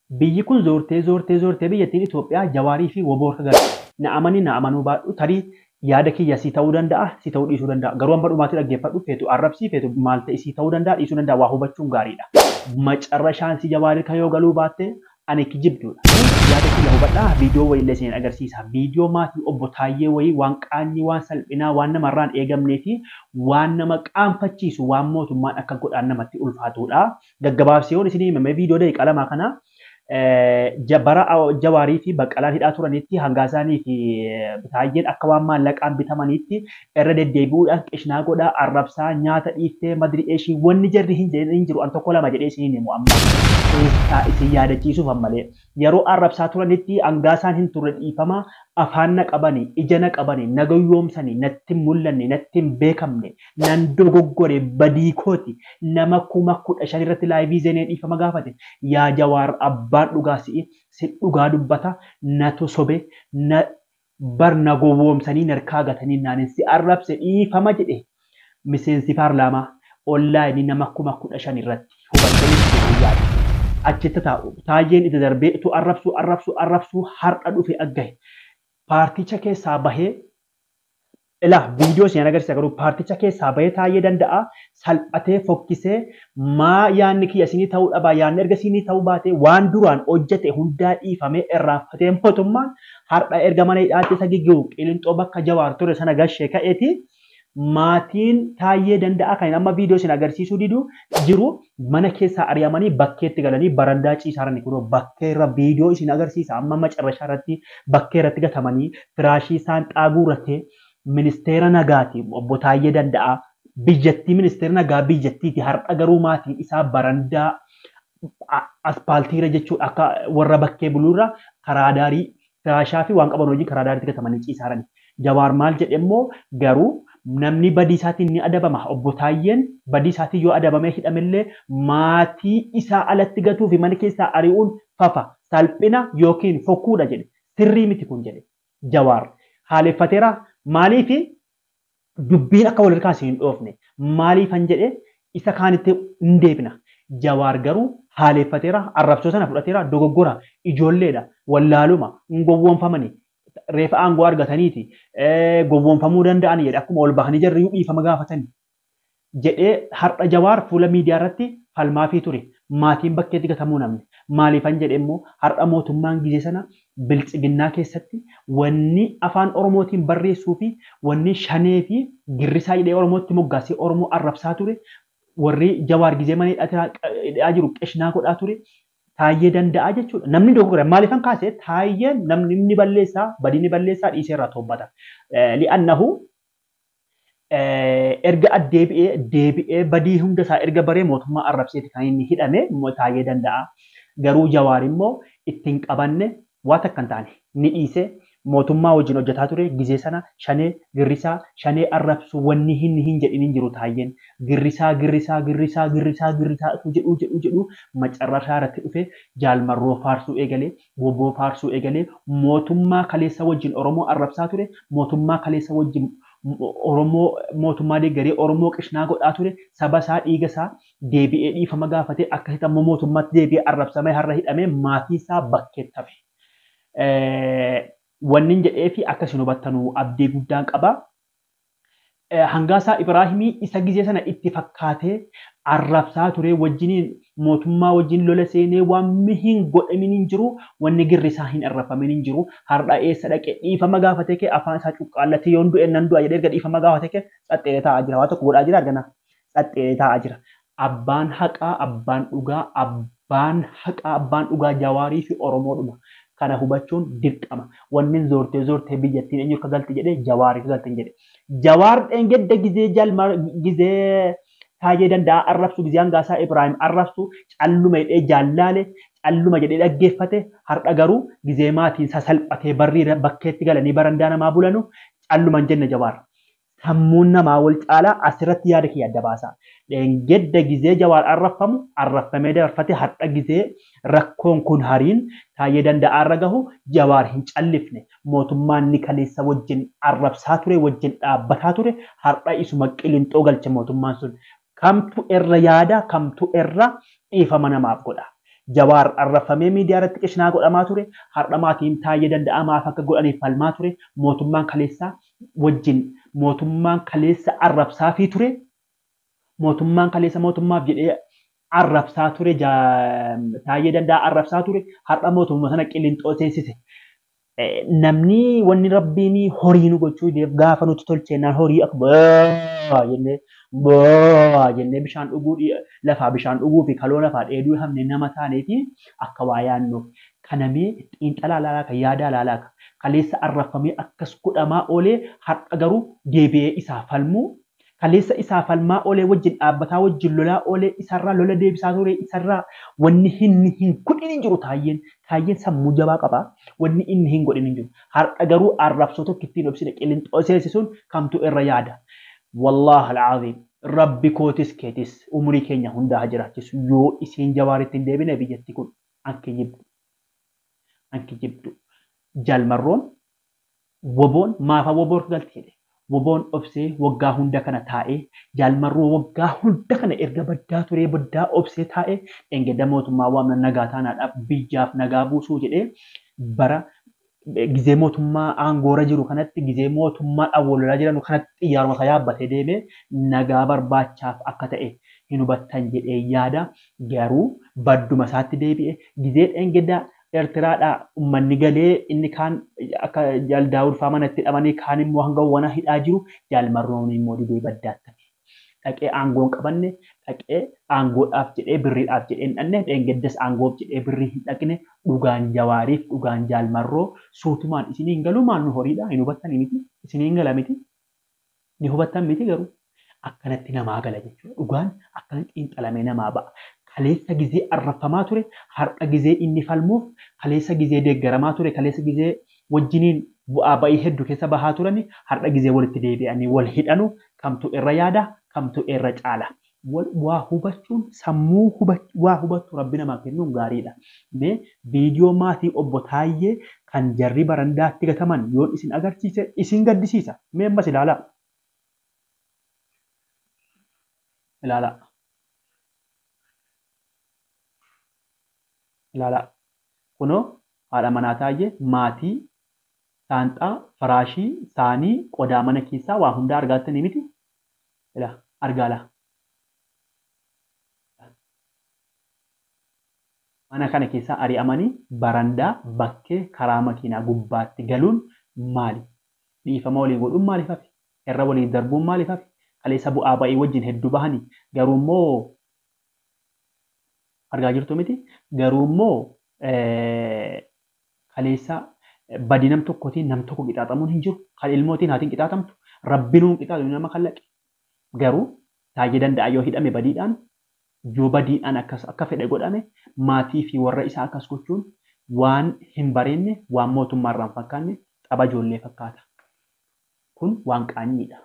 biyyi kun zoortee biyyattiin Itoophiyaa Jawaarii fi Woboorka gara na'amanii na'amanuu baadhu tarii yaada kiyya si ta'uu danda'a si ta'uu dhiisuu danda'a garuu amma dhumaatti dhaggeeffadhu feetu arrabsii feetu maal ta'e si ta'uu danda'a dhiisuu danda'a waa hubachuun gaariidha. Macarrashaan si Jawaarii kan yoo galuu baatte ani kijibduudha. Yaada kiyya hubadhaa viidiyoo wayii illee isin agarsiisa. Viidiyoo maatii obbo Taayyee wayii waan qaanii waan salphinaa waan namarraan eegamnee fi waan nama qaanfachiisu waan mootummaan akka godhaan namatti ulfaatudha. Gaggabaabsee yoon isin himame viidiyoo daqiiqaa lamaa kana bara Jawaarii fi Baqqalaan hidhaa turanitti hanga isaanii fi Taayyeen akka waan maallaqaan bitamanitti irra deddeebi'uudhaan qishnaa godhaa arrabsaa nyaata dhiiftee madri'eeshii wanni jarri hin jiru an tokko lama jedhee isin himu amma isin yaadachiisuuf ammalee yeroo arrabsaa turanitti hanga isaan hin turre dhiifama afaan na qabani ija na qabani na gowwoomsani natti mul'anne natti hin beekamne nan dogoggore badii kooti nama 15,000 irratti laayivii zeenee dhiifama gaafate yaa Jawaar abbaan dhugaa si dhugaa dubbata natu sobe na bar na gowwoomsanii narkaa gatanii naanin si arrabse dhiifama jedhe miseensi paarlaamaa onlaayinii nama 15,000 irratti hubattanii yaada. Achitti taa'u Taayyeen itti darbee itti arrabsu har'a dhufe aggahe. Paarticha keessaa bahee ilaa viidiyoo isin agarsiisa garuu paarticha keessaa bahee Taayyee danda'a salphatee fokkisee maa yaanni kiyya isinii ta'uu dhabaa yaanni erga isinii ta'uu baate waan duraan hojjete hundaa dhiifamee irraanfatee mootummaan har'a erga mana hidhaatti isa giggiru Qilinxoo bakka Jawaar ture sana gashee ka'eeti maatiin Taayyee danda'a kan amma viidiyoo isin agarsiisuu jiru mana keessaa ari'amanii bakkeetti galanii barandaa ciisaaranii kunoo bakkeerra viidiyoo isin agarsiisa amma macarrashaa irratti bakkeerratti gatamanii firaashii isaan xaaguu irratti ministeera nagaati obbo Taayyee danda'a biyyattii ministeera nagaa biyyattiiti har'a garuu maatiin isaa barandaa aspaaltiira jechuun akka warra bakkee buluurra karaa daarii firaashaa fi waan qaban hojii karaa daariitti gatamanii ciisaaranii Jawaar maal jedhe immoo garuu namni badii isaatiin ni adabama obbo Taayyeen badii isaatiin yoo adabamee hidhamellee maatii isaa alatti gatuu fi mana keessaa ari'uun fafa salphina yookiin fokkuudha jedhe sirrii miti kun jedhe Jawaar haaleffateera maaliif dubbiin akka walirraa hin dhoofne maaliifan jedhe isa kaanitti hin deebina Jawaar garuu haaleffateera arrabsoo sana fudhateera dogoggora ijoolleedha wallaaluma hin gowwoomfamani reefa aangoo argataniiti gowwoomfamuu danda'an jedhe akkuma ol bahanii jarri dhiifama gaafatanii jedhee har'a Jawaar fuula miidiyaa irratti falmaafii ture maatiin bakkeetti gatamuu namni maaliifan jedhe immoo har'a mootummaan gizee sana biltsiginnaa keessatti wanni afaan Oromootiin barreessuu fi wanni shanee fi girrisaa jedhee Oromootti moggaasee Oromoo arrabsaa ture warri Jawaar gizee mana hidhaa jiru qishnaa godhaa ture Taayyee danda'a jechuudha. Namni dogoggora maaliifan kaasee Taayyeen namni inni balleessaa badii inni balleessaa dhiisee irraa tobbata. Li'annahu erga deebi'ee badii hunda isaa erga baree mootummaa arrabseeti kan inni hidhame Taayyee danda'a. Garuu Jawaar immoo ittiin qabanne waan akka hin taane ni dhiisee mootummaa wajjin hojjetaa ture gizee sana shanee girrisaa shanee arrabsu wanni hin jedhin hin jiru Taayyeen girrisaa jedhu macarrashaa irratti dhufe jaalmarroo faarsuu eegalee woboo faarsuu eegalee mootummaa kaleessa wajjin Oromoo arrabsaa ture mootummaa kaleessa wajjin Oromoo mootummaa deeggaree Oromoo qishnaa godhaa ture saba isaa dhiiga isaa deebi'ee dhiifama gaafatee akkasitti ammoo mootummaatti deebi'ee arrabsamee har'a hidhamee maatii isaa bakkeetti hafe. Wannin jedhee fi akkasiin hubattanuu abdii guddaan qaba. Hangaasaa Ibraahimii isa gizee sana itti fakkaatee arrabsaa ture wajjiniin mootummaa wajjin lola seenee waan mihin godhamin hin jiru wanni girrisaa hin arrafamin hin jiru har'a eessa dhaqee dhiifama gaafatee kee afaan isaa cuqqaallatee yoon du'e nan du'a jedhee erga dhiifama gaafatee kee xaxxee taa'aa jira waa tokko godhaa jira argana xaxxee taa'aa jira. Abbaan haqaa abbaan dhugaa Jawaarii fi Oromoodhuma. Kana hubachuun dirqama. Wanni zoortee biyyattiin eenyu akka galte jedhee Jawaariif galte jedhe. Jawaar dhengedda gizee Taayyee danda'a arrabsu gizee hangaasaa Ibraahim arrabsu calluma jedhee jaallale calluma jedhee dhaggeeffate har'a garuu gizee maatiin sasalphatee barrii bakkeetti galanii barandaa namaa bulanu calluma hin jenne Jawaar. Sammuun namaa wal caalaa asirratti yaada kiyya adda baasa. Dhengedda gizee Jawaar arrafamee dabarfate har'a gizee rakkoon kun hariin Taayyee danda'a irra gahu Jawaar hin callifne mootummaan ni kaleessa wajjin arrabsaa ture wajjin dhaabbataa ture har'a isuma Qilinxoo galche mootummaan sun kamtu irra yaada kamtu irra dhiifama namaaf godha. Jawaar arrafamee miidiyaa irratti qishnaa godhamaa ture. Har'a maatiin Taayyee Danda'aa maaf akka godhaniif falmaa ture. Mootummaan kaleessaa wajjin mootummaan kaleessa arrabsaafii ture. Mootummaan kaleessa mootummaaf jedhee arrabsaa ture. Taayyee Danda'aa arrabsaa ture. Har'a mootummaa sana qilleenxoo seensise. Namni wanni rabbiin horii nu gochuu gaafa nuti tolcheenaan horii akka jennee bishaan dhuguu lafaa bishaan dhuguu fi kaloo lafaa dheeduu hamne nama taaneeti akka waa yaannu kanamee xiinxalaa laalaa kan yaadaa laalaa kaleessa arrafamee akkas godhamaa oolee har'a garuu deebi'ee isaa falmuu kaleessa isaa falmaa oolee wajjin dhaabbataa wajjin lolaa oolee isarraa lola deebisaa ture isarraa wanni hin godhin hin jiru Taayyeen sammuu jabaa qaba wanni inni hin godhin hin jiru har'a garuu arrabsoo tokko ittiin obsine qilleenxoo seensisuun kamtu irra yaada wallahi al'aazim rabbi kootis keetis umurii keenya hundaa jiraachisu yoo isiin jawaaritti hin deebine biyyatti kun anki jibdu jalmarroon woboon maafa woboor galteedhe woboon obsee waggaa hunda kana taa'ee jalmarroo waggaa hunda kana erga baddaa turee baddaa obsee taa'ee engedda mootummaa waamna nagaa taanaadhaaf biyyaaf nagaa buusuu jedhee bara gizee mootummaa aangoora jiru kanatti gizee mootummaa dhawwololaa jiran kanatti xiyyaaruma isaa yaabbatee deemee nagaa barbaachaaf akka ta'e hin hubattan jedhee yaada garuu badduma isaatti deebi'e gizee engedda Eertiraadhaa uummanni galee inni kaan akka jaldaa'uun manatti hidhamanii kaan immoo hanga wana hidhaa jiru jaalmarroon immoo didee baddaatti. Dhaqee aangoon qabanne dhaqee aangoodhaaf jedhee birriidhaaf jedhee hin dhanne dheengaddas aangoof jedhee birrii hin dhaqne dhugaan jawaariif dhugaan jaalmarroo suutumaan isiniin galuu maal nu horiidha hin hubattanii miti isiniin gala miti ni hubattan miti garuu akkanatti namaa gala jechuudha dhugaan akkanatti xiinxalamee namaa ba'a. Kaleessa gizee arrafamaa ture har'a gizee inni falmuuf kaleessa gizee deeggaramaa ture kaleessa gizee wajjiniin bu'aa ba'ii hedduu keessa bahaa turani har'a gizee walitti deebi'anii wal hidhanu kamtu irra yaada kamtu irra caala waa hubachuun sammuu waa hubattu rabbi namaa kennuun gaariidha. Mee viidiyoo maatii obbo Taayyee kan jarri barandaatti gataman yoon isin agarsiise isin gaddisiisa mee ammas ilaalaa. Ilaala. Kunoo haadha manaa Taayyee maatii saanxaa firaashii saanii qodaa mana keessaa waa hunda argattanii miti. Argaala. Mana kana keessaa ari'amanii barandaa bakkee karaa makiinaa gubbaatti galuun maali? Dhiifama waliin godhuun maaliif hafe? Irra waliin darbuun maaliif hafe? Kaleessa bu'aa ba'ii wajjin hedduu bahanii garuu immoo argaa jirtu miti garuu immoo kaleessa badii nam tokkotiin nam tokko qixaaxamuun hin jiru kan ilmootiin haatiin qixaaxamtu rabbinuun qixaaxu nama kallaqe garuu Taayyee Danda'aa yoo hidhame badiidhaan yoo badiidhaan akka fedhe godhame maatii fi warra isaa akkas gochuun waan hin bareenye waan mootummaarraan fakkaanne xaba ijoollee fakkaata kun waan qaanyiidha.